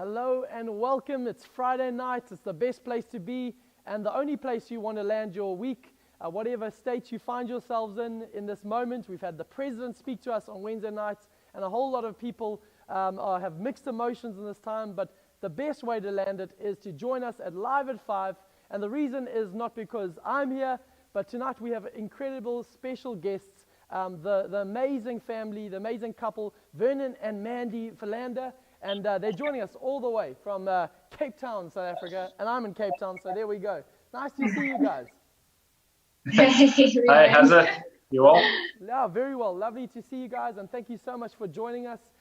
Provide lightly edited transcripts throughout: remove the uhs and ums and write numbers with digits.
Hello and welcome. It's Friday night. It's the best place to be and the only place you want to land your week, whatever state you find yourselves in this moment. We've had the president speak to us on Wednesday nights, and a whole lot of people have mixed emotions in this time, but the best way to land it is to join us at Live at 5. And the reason is not because I'm here, but tonight we have incredible special guests, the amazing family, the amazing couple, Vernon and Mandy Philander. And they're joining us all the way from Cape Town, South Africa. And I'm in Cape Town, so there we go. Nice to see you guys. Hi, how's it? You well? Yeah, very well. Lovely to see you guys, and thank you so much for joining us.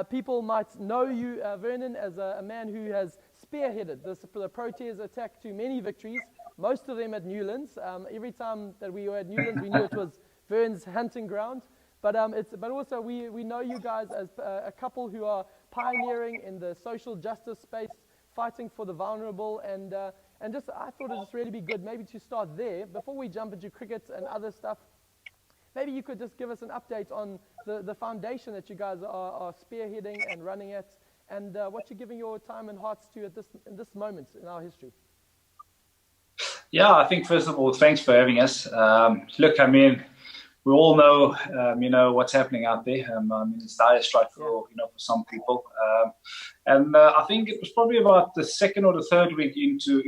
People might know you, Vernon, as a man who has spearheaded the Proteas attack to many victories, most of them at Newlands. Every time that we were at Newlands, we knew it was Vern's hunting ground. But also we know you guys as a couple who are pioneering in the social justice space, fighting for the vulnerable, and just I thought it'd just really be good maybe to start there before we jump into cricket and other stuff. Maybe you could just give us an update on the foundation that you guys are spearheading and running at, and what you're giving your time and hearts to in this moment in our history. Yeah, I think first of all, thanks for having us. Look, I mean, we all know, what's happening out there. It's dire strike for some people. I think it was probably about the second or the third week into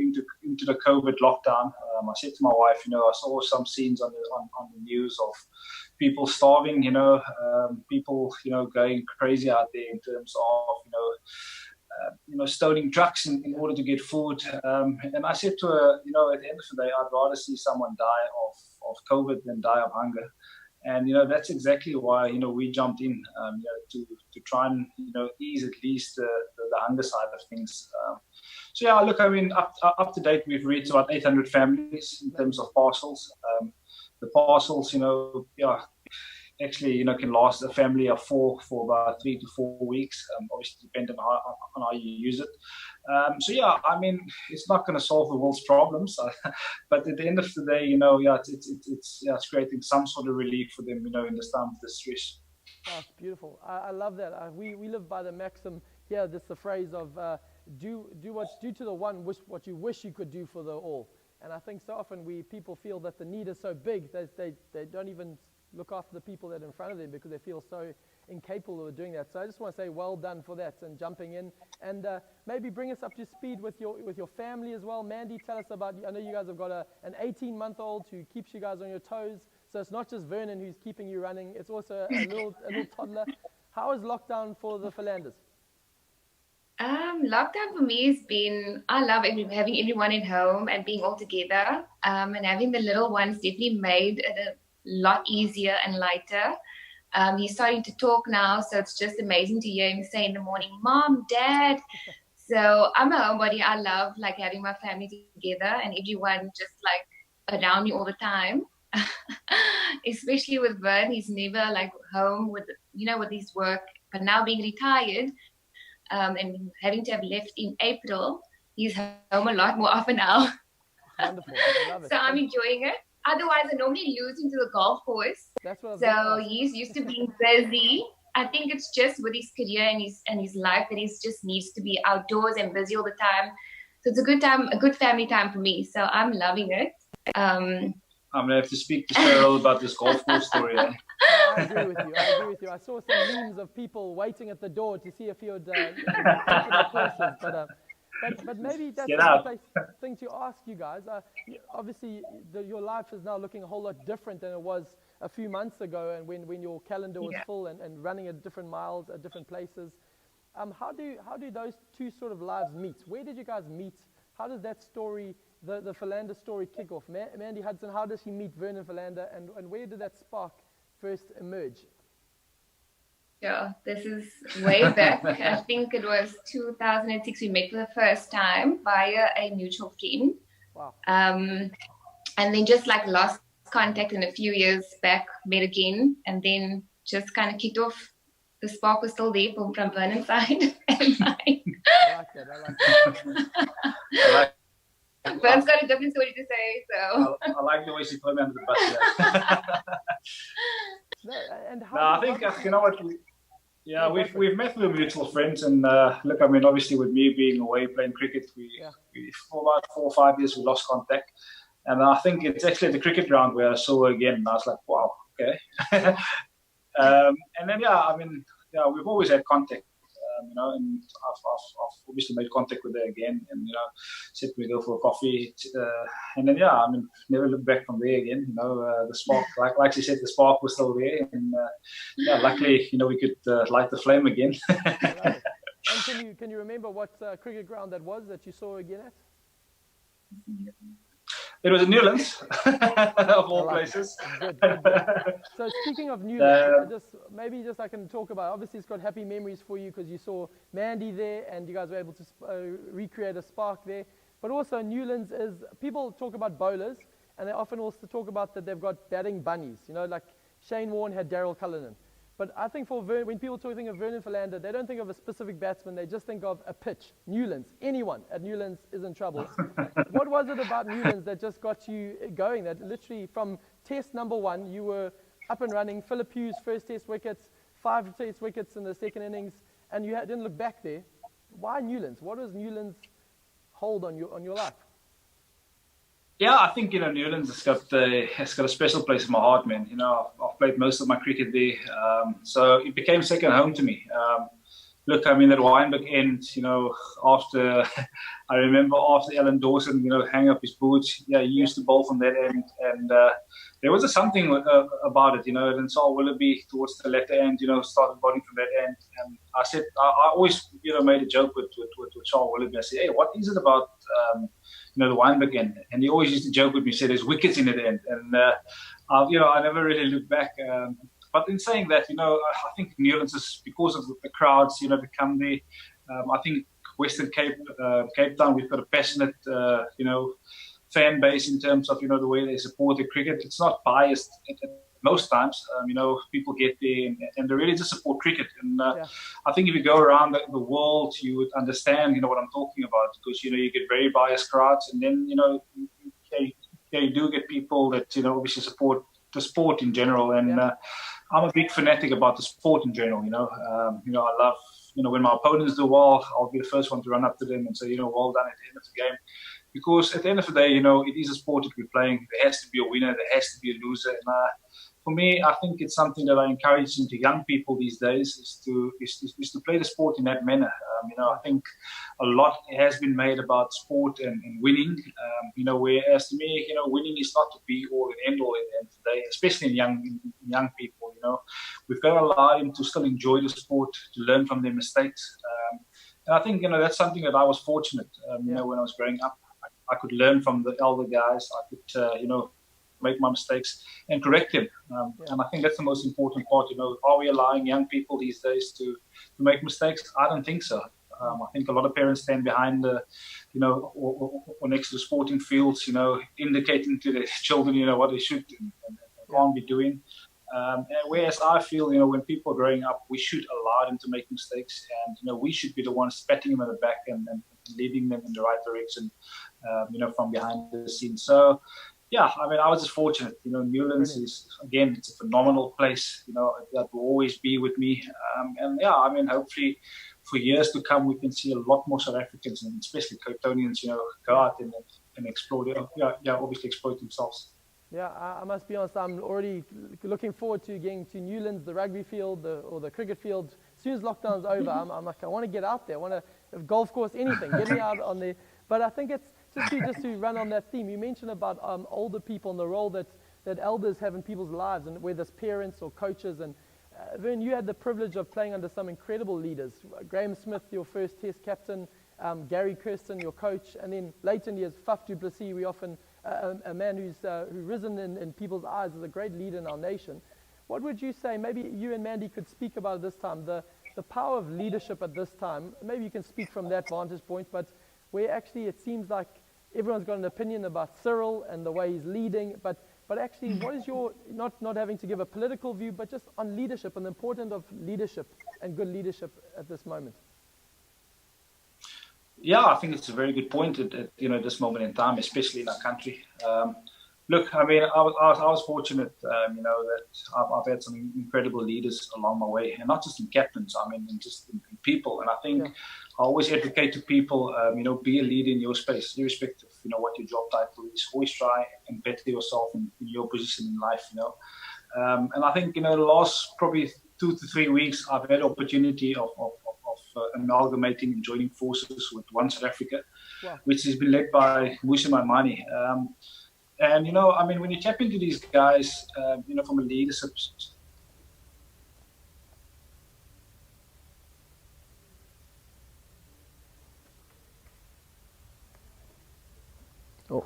the COVID lockdown. I said to my wife, I saw some scenes on the news of people starving, people, going crazy out there in terms of, stoning trucks in order to get food. And I said to her, at the end of the day, I'd rather see someone die of COVID than die of hunger. And, that's exactly why, we jumped in, to try and, ease at least the hunger side of things. So, yeah, look, I mean, up to date, we've reached about 800 families in terms of parcels. The parcels, actually, can last a family of four for about 3 to 4 weeks, obviously depending on how you use it. So yeah, I mean, it's not going to solve the world's problems, but at the end of the day, it's creating some sort of relief for them, in this time of distress. Oh, it's beautiful. I love that. We live by the maxim here, just the phrase of do what's due to the one, what you wish you could do for the all. And I think so often people feel that the need is so big that they don't even look after the people that are in front of them because they feel so incapable of doing that. So I just want to say well done for that and jumping in, and maybe bring us up to speed with your family as well. Mandy, tell us about, I know you guys have got an 18-month-old who keeps you guys on your toes. So it's not just Vernon who's keeping you running, it's also a little toddler. How is lockdown for the Philanders? Lockdown for me has been, I love having everyone at home and being all together, and having the little ones definitely made it a lot easier and lighter. He's starting to talk now, so it's just amazing to hear him say in the morning, "Mom, Dad." So I'm a homebody. I love having my family together and everyone just around me all the time. Especially with Vern, he's never home with his work, but now being retired and having to have left in April, he's home a lot more often now. Wonderful. I love it. So I'm enjoying it. Otherwise, I normally lose him to the golf course. That's what so he's used to being busy. I think it's just with his career and his life that he just needs to be outdoors and busy all the time. So it's a good time, a good family time for me. So I'm loving it. I'm going to have to speak to Cheryl about this golf course story. I agree with you. I saw some memes of people waiting at the door to see if he would take the courses. But maybe that's the thing to ask you guys. Obviously, your life is now looking a whole lot different than it was a few months ago, and when your calendar was full and running at different miles at different places. How do those two sort of lives meet? Where did you guys meet? How does that story, the Philander story, kick off? Mandy Hudson, how does he meet Vernon Philander, and where did that spark first emerge? Yeah, this is way back. I think it was 2006 we met for the first time via a mutual friend. Wow. And then just lost contact, and a few years back met again, and then just kind of kicked off. The spark was still there from Vernon's side and mine. I like that. Vern's got a different story to say, so. I like the way she put me under the bus. And I think, you know what, Yeah, we've met with mutual friends, and look, I mean, obviously with me being away playing cricket, we for about 4 or 5 years we lost contact, and I think it's actually at the cricket ground where I saw her again, and I was like, wow, okay. And then I mean, we've always had contact, and I've obviously made contact with her again, and said we go for a coffee, and then I mean, never looked back from there again. The spark, like she said, the spark was still there, and luckily, we could light the flame again. And can you remember what cricket ground that was that you saw again at? It was in Newlands, of all places. Good. So speaking of Newlands, I can talk about, obviously it's got happy memories for you because you saw Mandy there and you guys were able to recreate a spark there. But also Newlands is, people talk about bowlers and they often also talk about that they've got batting bunnies. Like Shane Warne had Daryl Cullinan. But I think when people think of Vernon Philander, they don't think of a specific batsman. They just think of a pitch. Newlands. Anyone at Newlands is in trouble. What was it about Newlands that just got you going? That literally from test number 1, you were up and running. Philip Hughes, first test wickets, 5 test wickets in the second innings, and you didn't look back there. Why Newlands? What does Newlands hold on your life? Yeah, I think Newlands has got a special place in my heart, man. I've played most of my cricket there, so it became second home to me. Look, I mean, at Wynberg end, after I remember after Alan Dawson, hang up his boots. Yeah, he used to bowl from that end, and there was something about it, And Saul Willoughby towards the latter end, started bowling from that end, and I said I always made a joke with Saul Willoughby. I said, hey, what is it about the Wynberg end? And he always used to joke with me, say there's wickets in the end, and I never really looked back. But in saying that, I think Newlands is because of the crowds, that come there. I think Western Cape Town, we've got a passionate, fan base in terms of, the way they support the cricket. It's not biased at most times. People get there and they really just support cricket. And I think if you go around the world, you would understand, what I'm talking about, because, you get very biased crowds. And then, you do get people that, obviously support the sport in general. And I'm a big fanatic about the sport in general. I love, when my opponents do well, I'll be the first one to run up to them and say, well done at the end of the game. Because at the end of the day, it is a sport that we're playing. There has to be a winner. There has to be a loser. And for me, I think it's something that I encourage into young people these days is to play the sport in that manner. I think a lot has been made about sport and winning. Whereas to me, winning is not to be all and end all at the end of the day, especially in young people. We've got to allow them to still enjoy the sport, to learn from their mistakes. And I think that's something that I was fortunate. When I was growing up, I could learn from the elder guys. I could, make my mistakes and correct them. And I think that's the most important part. Are we allowing young people these days to make mistakes? I don't think so. I think a lot of parents stand behind the, or next to the sporting fields, indicating to their children, what they should and can't be doing. Whereas I feel, when people are growing up, we should allow them to make mistakes, and we should be the ones patting them on the back and leading them in the right direction, from behind the scenes. So, I mean, I was just fortunate. Newlands is, again, it's a phenomenal place. That will always be with me. I mean, hopefully for years to come, we can see a lot more South Africans and especially Coatonians, go out and explore. Obviously exploit themselves. Yeah, I must be honest, I'm already looking forward to getting to Newlands, the rugby field, or the cricket field. As soon as lockdown's over, I'm like, I want to get out there. I want to, golf course, anything, get me out on there. But I think it's just to run on that theme. You mentioned about older people and the role that elders have in people's lives, and whether it's parents or coaches. And Vern, you had the privilege of playing under some incredible leaders. Graham Smith, your first test captain, Gary Kirsten, your coach, and then later in years, Faf du Plessis, a man who's risen in people's eyes as a great leader in our nation. What would you say, maybe you and Mandy could speak about this time, the power of leadership at this time? Maybe you can speak from that vantage point, but where actually it seems like everyone's got an opinion about Cyril and the way he's leading, but actually what is your, not having to give a political view, but just on leadership and the importance of leadership and good leadership at this moment? Yeah, I think it's a very good point at this moment in time, especially in our country. look, I mean, I was fortunate, that I've had some incredible leaders along my way, and not just in captains. I mean, just in people. And I think I always advocate to people, be a leader in your space, irrespective, what your job title is. Always try and better yourself in your position in life. And I think, the last probably 2 to 3 weeks, I've had opportunity of amalgamating and joining forces with One South Africa, which has been led by Musa Maimani. And, I mean, when you tap into these guys, from a leadership. Oh.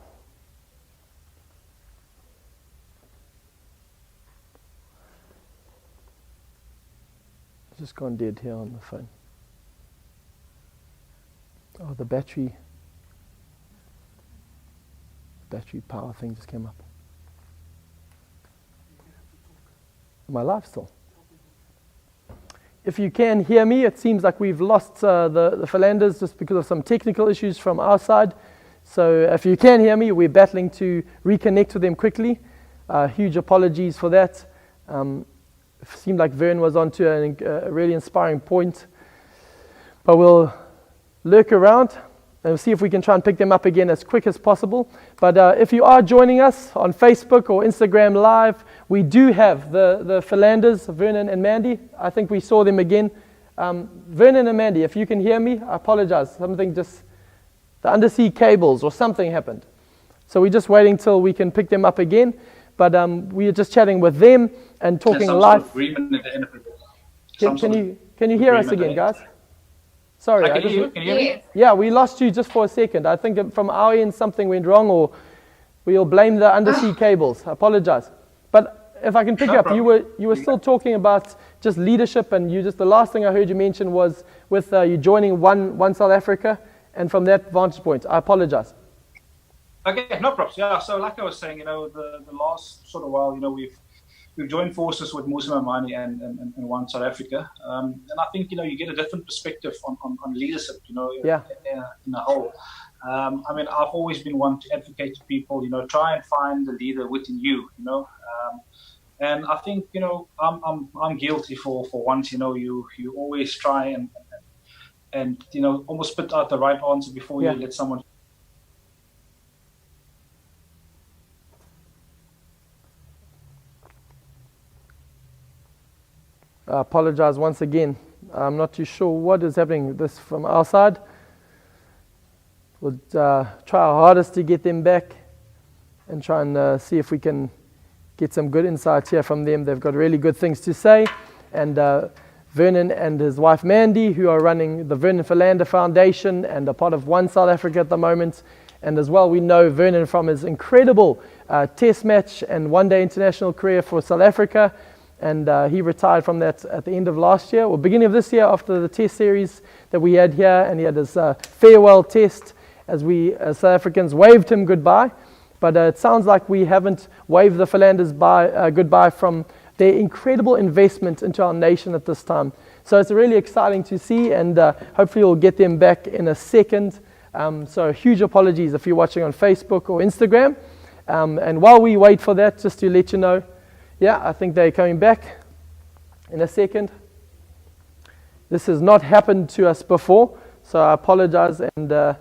Just gone dead here on the phone. Oh, the battery power thing just came up. Am I live still? If you can hear me, it seems like we've lost the Philanders just because of some technical issues from our side. So if you can hear me, we're battling to reconnect with them quickly. Huge apologies for that. It seemed like Vern was onto a really inspiring point. But we'll lurk around and we'll see if we can try and pick them up again as quick as possible. But if you are joining us on Facebook or Instagram Live, we do have the Philanders, Vernon and Mandy. I think we saw them again. Vernon and Mandy, if you can hear me, I apologize. The undersea cables or something happened. So we're just waiting till we can pick them up again. But we are just chatting with them and talking live. Sort of agreement at the end of it. Can you hear us again, guys? Sorry. Can you hear me? Yeah, we lost you just for a second. I think from our end something went wrong, or we'll blame the undersea cables. I apologize. But if I can pick up, you were still talking about just leadership, and the last thing I heard you mention was with you joining One South Africa, and from that vantage point. I apologize. Okay, no problems. Yeah, so like I was saying, the last sort of while, we've joined forces with Musa Maimani and One South Africa, and I think you get a different perspective on leadership, in a whole. I mean, I've always been one to advocate to people, try and find the leader within you, and I think I'm guilty for once, you always try and almost spit out the right answer before you let someone. I apologize once again. I'm not too sure what is happening this from our side. We'll try our hardest to get them back and try and see if we can get some good insights here from them. They've got really good things to say. And Vernon and his wife Mandy, who are running the Vernon Philander Foundation and are part of One South Africa at the moment. And as well, we know Vernon from his incredible test match and one-day international career for South Africa. And he retired from that at the end of last year, or beginning of this year, after the test series that we had here. And he had his farewell test as we, as South Africans, waved him goodbye. But it sounds like we haven't waved the Philanders goodbye from their incredible investment into our nation at this time. So it's really exciting to see, and hopefully we'll get them back in a second. So huge apologies if you're watching on Facebook or Instagram. And while we wait for that, just to let you know, I think they're coming back in a second. This has not happened to us before, so I apologize. And don't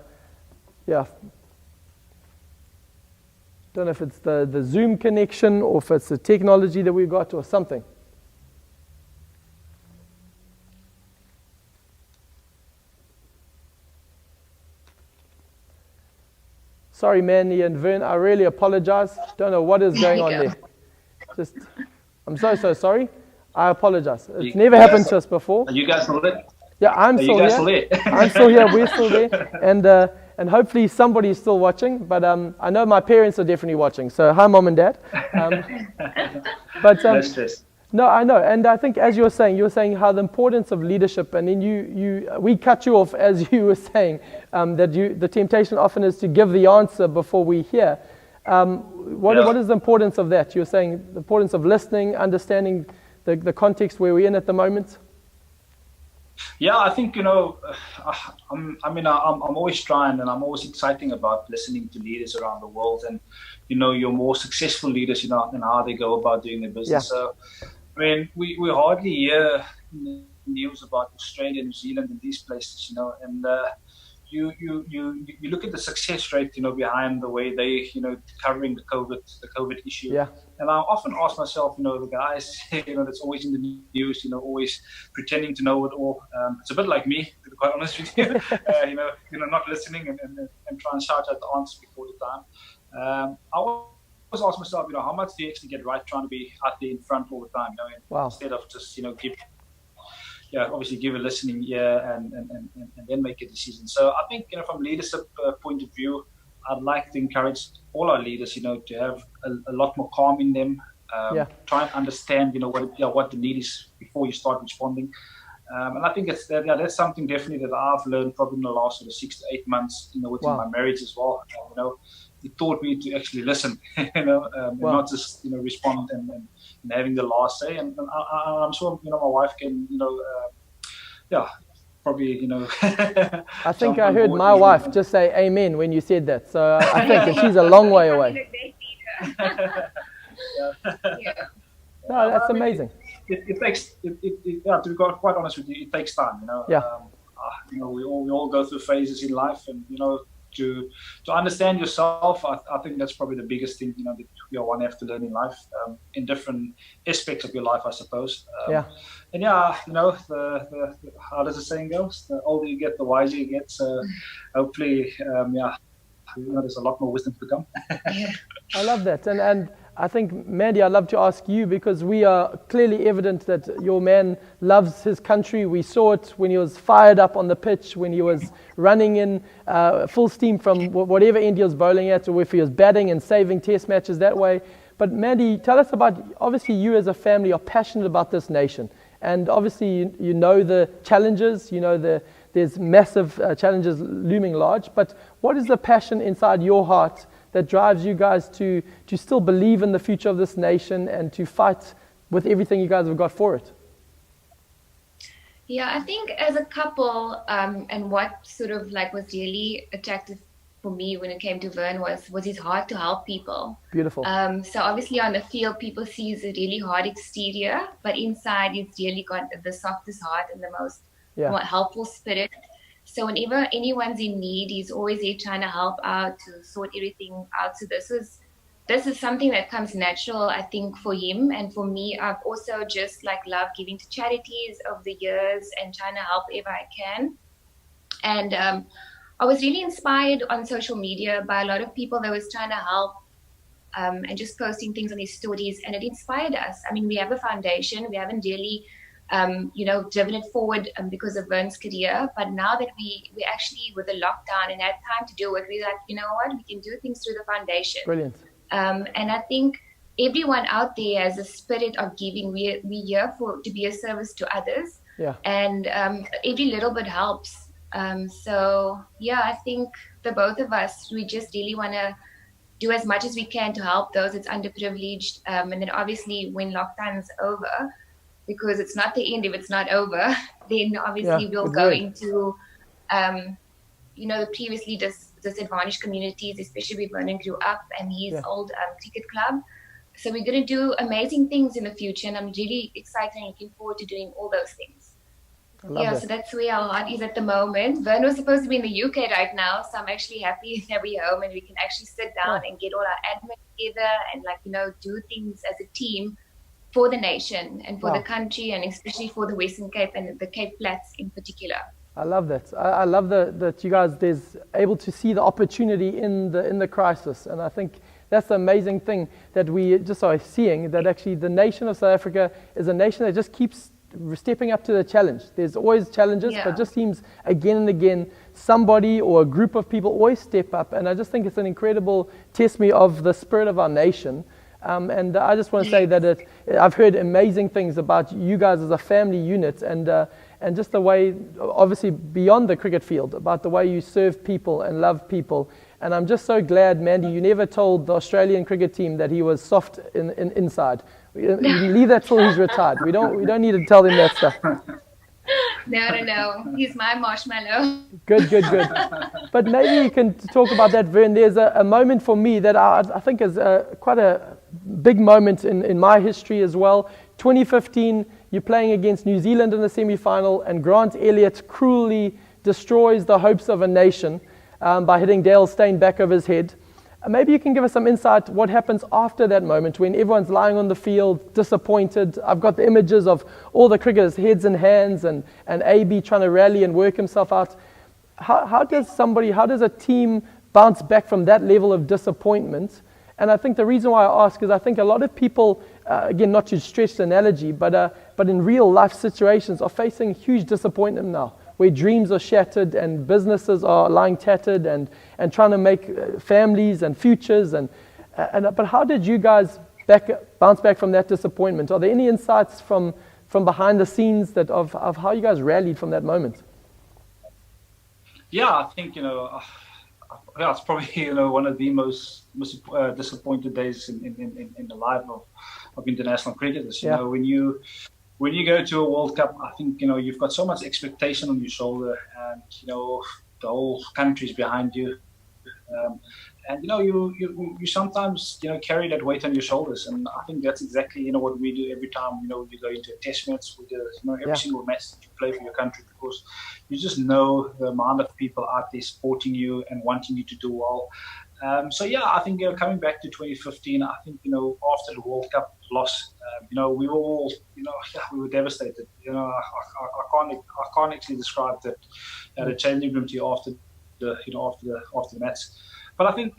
know if it's the Zoom connection or if it's the technology that we've got or something. Sorry, Manny and Vern, I really apologize. Don't know what is going on there. I'm so sorry. I apologize. It's never happened to us before. Are you guys still there? Yeah, I'm still here. I'm still here. We're still there. And hopefully somebody is still watching. But I know my parents are definitely watching. So hi, Mom and Dad. No, I know. And I think as you were saying how the importance of leadership. And then we cut you off as you were saying that the temptation often is to give the answer before we hear. What is the importance of that? You're saying the importance of listening, understanding the context where we're in at the moment? Yeah, I think I'm always trying, and I'm always exciting about listening to leaders around the world, and your more successful leaders, and how they go about doing their Yeah. business. So, I mean, we hardly hear news about Australia, New Zealand, and these places, and you look at the success rate, behind the way they, covering the COVID issue. Yeah. And I often ask myself, the guys, that's always in the news, always pretending to know it all. It's a bit like me, to be quite honest with you. Not listening and try and shout out the answers before the time. I always ask myself, how much do you actually get right trying to be out there in front all the time, Wow. instead of just, obviously give a listening ear and then make a decision. So I think, from a leadership point of view, I'd like to encourage all our leaders, to have a lot more calm in them. Try and understand, what the need is before you start responding. And I think that's something definitely that I've learned probably in the last sort of 6 to 8 months, within my marriage as well. It taught me to actually listen, and not just respond and having the last say. And I'm sure my wife can probably I think I heard my wife just say amen when you said that. So I think that she's a long way away. No, that's amazing. It takes to be quite honest with you, it takes time. We all go through phases in life, and to understand yourself, I think that's probably the biggest thing that one have to learn in life, in different aspects of your life, I suppose. And the how does the saying go? The older you get, the wiser you get. So hopefully, there's a lot more wisdom to come. I love that, and I think, Mandy, I'd love to ask you, because we are clearly evident that your man loves his country. We saw it when he was fired up on the pitch, when he was running in full steam from whatever end he was bowling at, or if he was batting and saving test matches that way. But Mandy, tell us about, obviously you as a family are passionate about this nation. And obviously you know the challenges, there's massive challenges looming large. But what is the passion inside your heart that drives you guys to still believe in the future of this nation and to fight with everything you guys have got for it? Yeah, I think as a couple, and what sort of was really attractive for me when it came to Vern was his heart to help people. Beautiful. So obviously on the field, people see a really hard exterior, but inside he's really got the softest heart and the most helpful spirit. So whenever anyone's in need, he's always there trying to help out, to sort everything out. So this is something that comes natural, I think, for him. And for me, I've also just loved giving to charities over the years and trying to help wherever I can. And I was really inspired on social media by a lot of people that was trying to help and just posting things on these stories. And it inspired us. I mean, we have a foundation. We haven't really driven it forward because of Vern's career. But now that we actually, with the lockdown and had time to do it, we're like, you know what, we can do things through the foundation. Brilliant. And I think everyone out there has a spirit of giving. We're here to be a service to others. Yeah. And every little bit helps. I think the both of us, we just really want to do as much as we can to help those that's underprivileged. And then obviously when lockdown's over, because it's not the end if it's not over, then obviously we'll go into, the previously disadvantaged communities, especially where Vernon grew up and his old cricket club. So we're going to do amazing things in the future, and I'm really excited and looking forward to doing all those things. So that's where our heart is at the moment. Vern was supposed to be in the UK right now, so I'm actually happy that we're home and we can actually sit down and get all our admin together and do things as a team for the nation and for the country, and especially for the Western Cape and the Cape Flats in particular. I love that. I love that you guys there's able to see the opportunity in the crisis, and I think that's the amazing thing that we just are seeing, that actually the nation of South Africa is a nation that just keeps stepping up to the challenge. There's always challenges, but just seems again and again somebody or a group of people always step up, and I just think it's an incredible testimony of the spirit of our nation. And I just want to say that I've heard amazing things about you guys as a family unit, and just the way, obviously beyond the cricket field, about the way you serve people and love people. And I'm just so glad, Mandy, you never told the Australian cricket team that he was soft inside. You leave that till he's retired. We don't need to tell them that stuff. No. He's my marshmallow. Good. But maybe you can talk about that, Vern. There's a moment for me that I think is quite a big moment in my history as well. 2015, you're playing against New Zealand in the semi-final, and Grant Elliott cruelly destroys the hopes of a nation by hitting Dale Steyn back over his head. Maybe you can give us some insight what happens after that moment when everyone's lying on the field, disappointed. I've got the images of all the cricketers' heads and hands and AB trying to rally and work himself out. How does a team bounce back from that level of disappointment? And I think the reason why I ask is I think a lot of people, again, not to stretch the analogy, but in real life situations are facing huge disappointment now, where dreams are shattered and businesses are lying tattered and trying to make families and futures. But how did you guys bounce back from that disappointment? Are there any insights from behind the scenes of how you guys rallied from that moment? Yeah, I think, it's probably, one of the most disappointed days in the life of international cricketers. You know, when you go to a World Cup, I think, you've got so much expectation on your shoulder, and, the whole country's behind you. And you sometimes carry that weight on your shoulders, and I think that's exactly what we do every time you go into a test match. We do every single match that you play for your country, because you just know the amount of people out there supporting you and wanting you to do well. I think coming back to 2015, I think after the World Cup loss, we were all we were devastated. I can't actually describe that the changing room to you after the match. But I think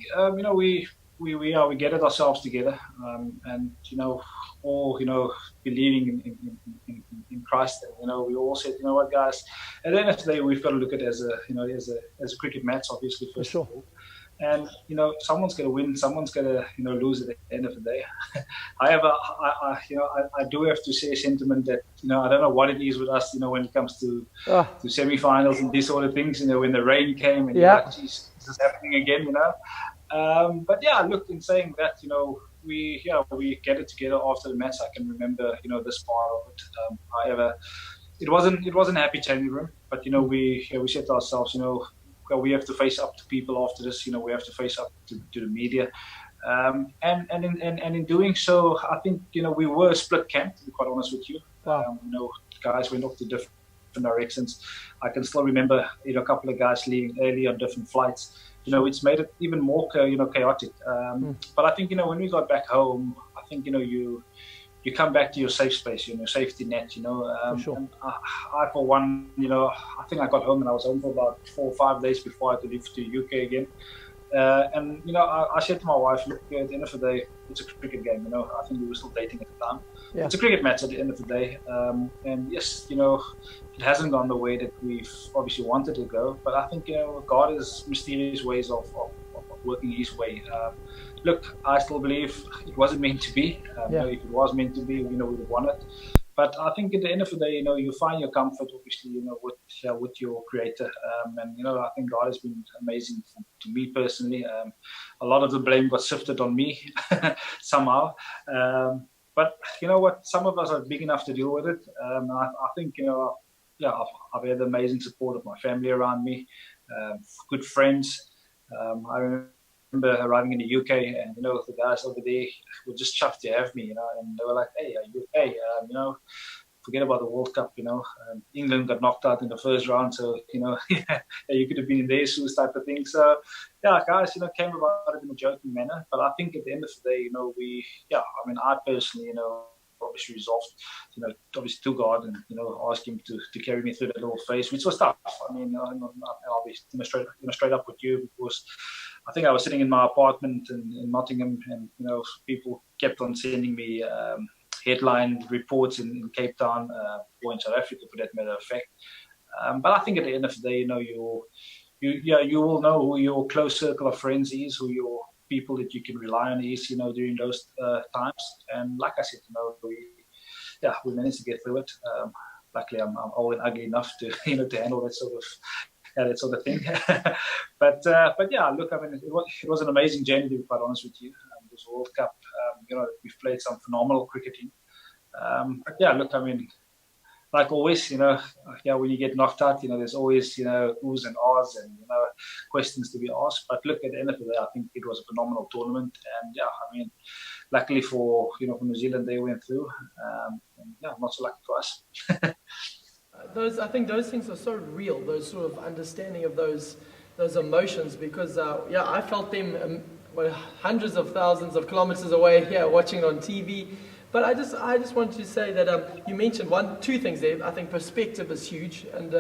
we gathered ourselves together, and all believing in Christ. And we all said, what, guys, at the end of the day, we've got to look at it as a cricket match, obviously, first of all. And someone's going to win, someone's going to lose at the end of the day. However, I do have to say a sentiment that I don't know what it is with us, when it comes to semi-finals and these sort of things. When the rain came and you're like, geez, this is happening again. But yeah, look, in saying that, we get it together after the match. I can remember this part of it. However, it wasn't a happy changing room, but we said to ourselves, we have to face up to people after this. We have to face up to the media, and in doing so, I think we were split camp. To be quite honest with you, guys went off to different directions. I can still remember a couple of guys leaving early on different flights. It's made it even more chaotic. But I think when we got back home, I think you come back to your safe space, your safety net, For sure. And I for one, I think I got home and I was home for about 4 or 5 days before I had to leave to UK again. And I said to my wife, look, at the end of the day, it's a cricket game. I think we were still dating at the time. Yeah. It's a cricket match at the end of the day. And yes, it hasn't gone the way that we've obviously wanted to go. But I think God has mysterious ways of working His way. Look, I still believe it wasn't meant to be. If it was meant to be, we would have won it. But I think at the end of the day, you find your comfort, obviously, with your Creator. And I think God has been amazing to me personally. A lot of the blame got shifted on me somehow. But you know what? Some of us are big enough to deal with it. I think I've had the amazing support of my family around me, good friends. I remember arriving in the UK, and the guys over there were just chuffed to have me, and they were like, "Hey, are you okay? Forget about the World Cup. England got knocked out in the first round, so you could have been in their shoes," type of thing. So yeah, guys, came about it in a joking manner, but I think at the end of the day, I personally, obviously resolved, obviously to God, and ask Him to carry me through that little phase, which was tough. I mean, I'll be straight up with you, because I think I was sitting in my apartment in Nottingham, and people kept on sending me headline reports in Cape Town or in South Africa, for that matter of fact. But I think at the end of the day, you will know who your close circle of friends is, who your people that you can rely on is, during those times. And like I said, we managed to get through it. Luckily, I'm old and ugly enough to to handle that sort of thing. But yeah, look, I mean, it was an amazing journey, to be quite honest with you. This World Cup, we've played some phenomenal cricketing. But yeah, look, I mean, like always, when you get knocked out, there's always, oohs and ahs and, questions to be asked. But look, at the end of the day, I think it was a phenomenal tournament. And yeah, I mean, luckily for New Zealand, they went through. And yeah, not so lucky for us. I think those things are so real, those sort of understanding of those emotions, because I felt them hundreds of thousands of kilometers away here, watching it on TV. But I just wanted to say that you mentioned two things there. I think perspective is huge, and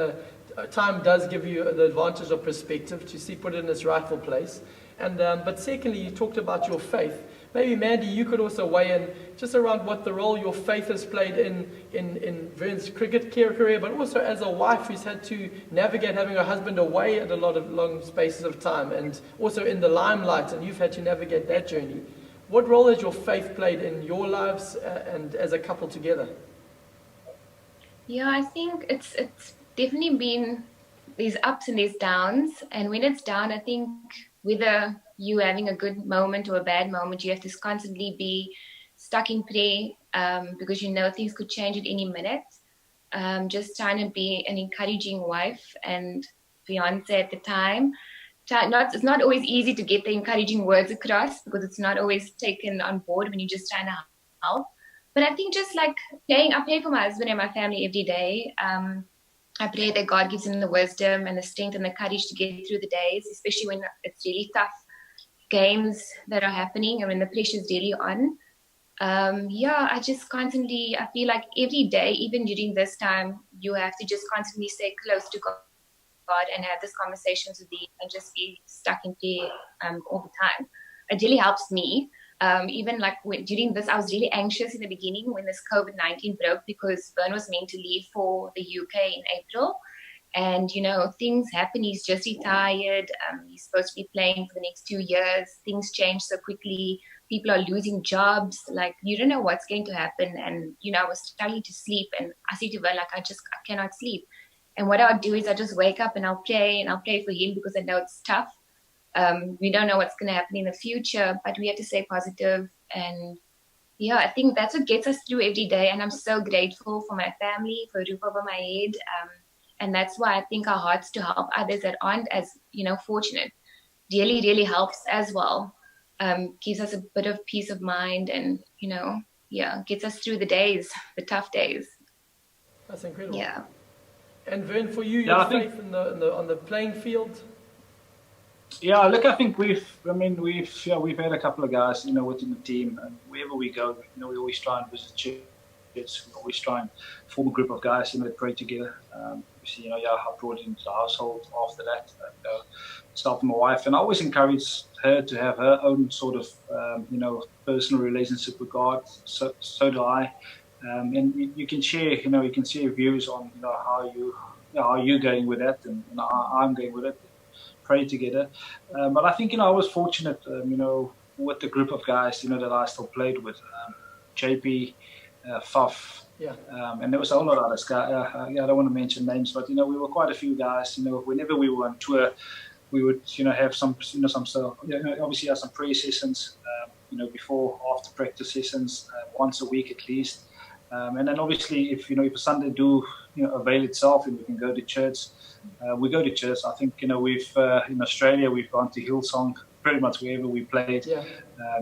time does give you the advantage of perspective to put it in its rightful place. And but secondly, you talked about your faith. Maybe Mandy, you could also weigh in just around what the role your faith has played in Vern's cricket career, but also as a wife who's had to navigate having her husband away at a lot of long spaces of time, and also in the limelight, and you've had to navigate that journey. What role has your faith played in your lives and as a couple together? Yeah, I think it's definitely been these ups and these downs. And when it's down, I think whether you having a good moment or a bad moment, you have to constantly be stuck in prayer because things could change at any minute. Just trying to be an encouraging wife and fiance at the time. It's not always easy to get the encouraging words across because it's not always taken on board when you're just trying to help. But I think just like I pray for my husband and my family every day. I pray that God gives him the wisdom and the strength and the courage to get through the days, especially when it's really tough games that are happening and when the pressure is really on. I just constantly, I feel like every day, even during this time, you have to just constantly stay close to God and have these conversations with Him and just be stuck in prayer all the time. It really helps me. Even like during this, I was really anxious in the beginning when this COVID-19 broke because Vern was meant to leave for the UK in April. And, things happen. He's just retired. He's supposed to be playing for the next 2 years. Things change so quickly. People are losing jobs. Like, you don't know what's going to happen. And, I was struggling to sleep. And I said to Vern, like, I cannot sleep. And what I'll do is I just wake up and I'll pray for him because I know it's tough. We don't know what's going to happen in the future, but we have to stay positive. And I think that's what gets us through every day. And I'm so grateful for my family, for a roof over my head. And that's why I think our hearts to help others that aren't as, fortunate really, really helps as well. Gives us a bit of peace of mind and, gets us through the days, the tough days. That's incredible. Yeah. And Vern, for you, your faith on the playing field? Yeah, look, I think we've had a couple of guys, within the team, and wherever we go, we always try and visit churches. We always try and form a group of guys, that pray together. I brought into the household after that, myself and my wife, and I always encourage her to have her own sort of, personal relationship with God. So do I. And you can share, views on, how you're going with that, and I'm going with it. Pray together. But I think, I was fortunate, with the group of guys, that I still played with. JP, Faf, and there was a whole lot of others. I don't want to mention names, but, we were quite a few guys. Whenever we were on tour, we would, have some obviously have some prayer sessions, before, after practice sessions, once a week at least. And then obviously, if a Sunday do avail itself and we can go to church, we go to church. I think we've in Australia we've gone to Hillsong pretty much wherever we played. Yeah.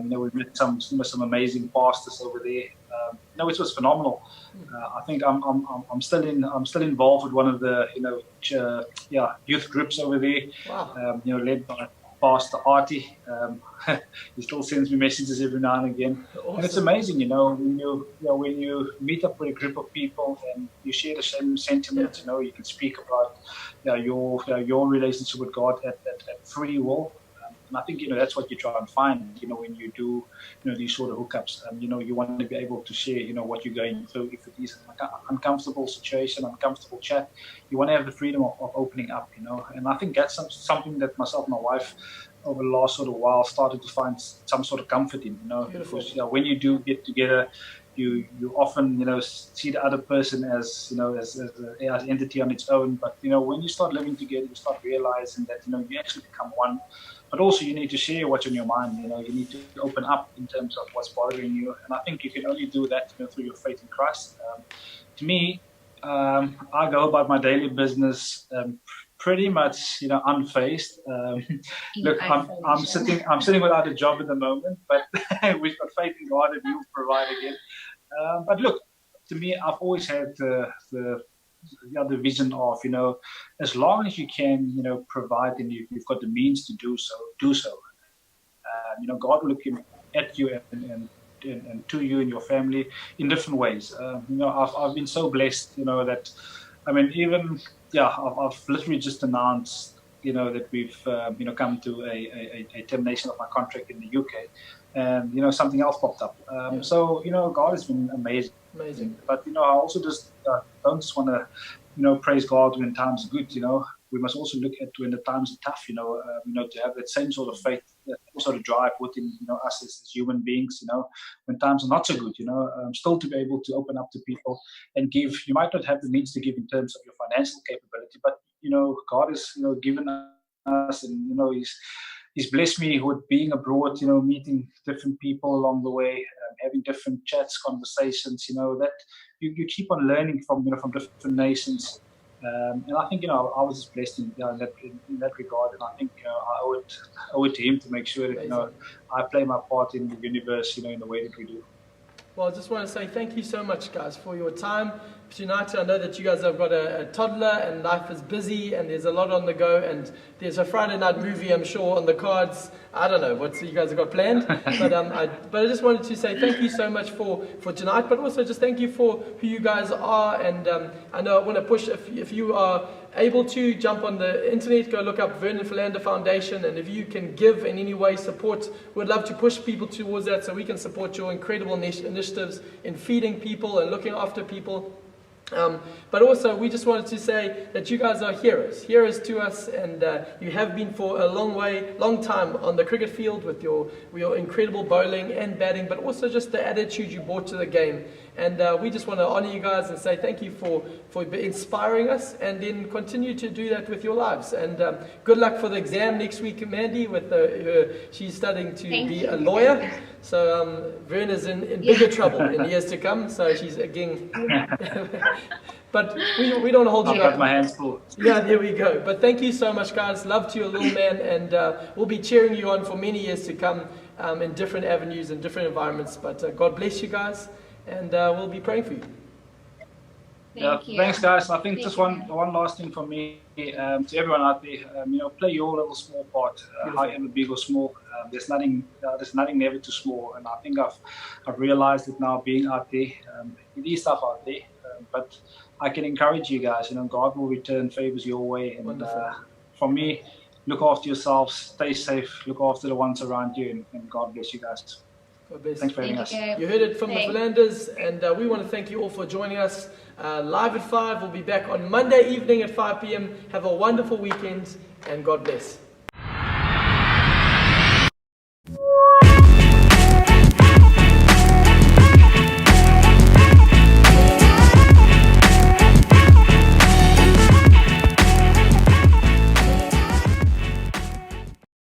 We've met some amazing pastors over there. Which was phenomenal. I think I'm still involved with one of the youth groups over there. Wow. Led by Pastor Artie. He still sends me messages every now and again. Awesome. And it's amazing, when you meet up with a group of people and you share the same sentiments, you can speak about your relationship with God at free will. And I think, that's what you try and find, when you do, these sort of hookups. You want to be able to share, what you're going through. If it is an uncomfortable situation, uncomfortable chat, you want to have the freedom of opening up, And I think that's something that myself and my wife over the last sort of while started to find some sort of comfort in, Because, when you do get together, you often, see the other person as, as an entity on its own. But, when you start living together, you start realizing that, you actually become one. But also you need to share what's on your mind. You need to open up in terms of what's bothering you. And I think you can only do that through your faith in Christ. To me, I go about my daily business pretty much, unfazed. Look, I'm sitting without a job at the moment, but we've got faith in God and He'll provide again. But look, to me, I've always had the vision of, as long as you can, provide and you've got the means to do so, do so. God will look at you and to you and your family in different ways. I've been so blessed, that, I've literally just announced, that we've, come to a termination of my contract in the UK, and, something else popped up. So, God has been amazing. But, I also just don't just want to, praise God when times are good, We must also look at when the times are tough, to have that same sort of faith, that also to drive within, us as human beings, when times are not so good, still to be able to open up to people and give. You might not have the means to give in terms of your financial capability, but, God has, given us, and, He's blessed me with being abroad, meeting different people along the way, having different chats, conversations, that you keep on learning from different nations. And I think, I was just blessed in that regard, and I think I owe it to Him to make sure that I play my part in the universe, in the way that we do. Well, I just want to say thank you so much, guys, for your time tonight. I know that you guys have got a toddler and life is busy and there's a lot on the go, and there's a Friday night movie, I'm sure, on the cards. I don't know what you guys have got planned, but I just wanted to say thank you so much for tonight, but also just thank you for who you guys are. And I know I want to push, if you are able to, jump on the internet, go look up Vernon Philander Foundation, and if you can give in any way, support, we'd love to push people towards that so we can support your incredible initiatives in feeding people and looking after people. But also, we just wanted to say that you guys are heroes to us, and you have been for a long time on the cricket field with your incredible bowling and batting, but also just the attitude you brought to the game. And we just want to honor you guys and say thank you for inspiring us, and then continue to do that with your lives. And good luck for the exam next week, Mandy. She's studying to be a lawyer. So Vern is in bigger trouble in years to come. So she's again. But we don't hold you up. I've got my hands full. Yeah, there we go. But thank you so much, guys. Love to you, little man, and we'll be cheering you on for many years to come in different avenues and different environments. But God bless you guys, and we'll be praying for you. Thanks, guys. I think just one last thing from me to everyone out there. Play your little small part, however big or small. There's nothing never too small, and I think I've realized it now being out there. It is tough out there, but I can encourage you guys. God will return favors your way, and from me, look after yourselves, stay safe, look after the ones around you, and God bless you guys. God bless. Thanks for having us. You heard it from the Philanders, and we want to thank you all for joining us live at 5. We'll be back on Monday evening at 5 p.m. Have a wonderful weekend, and God bless.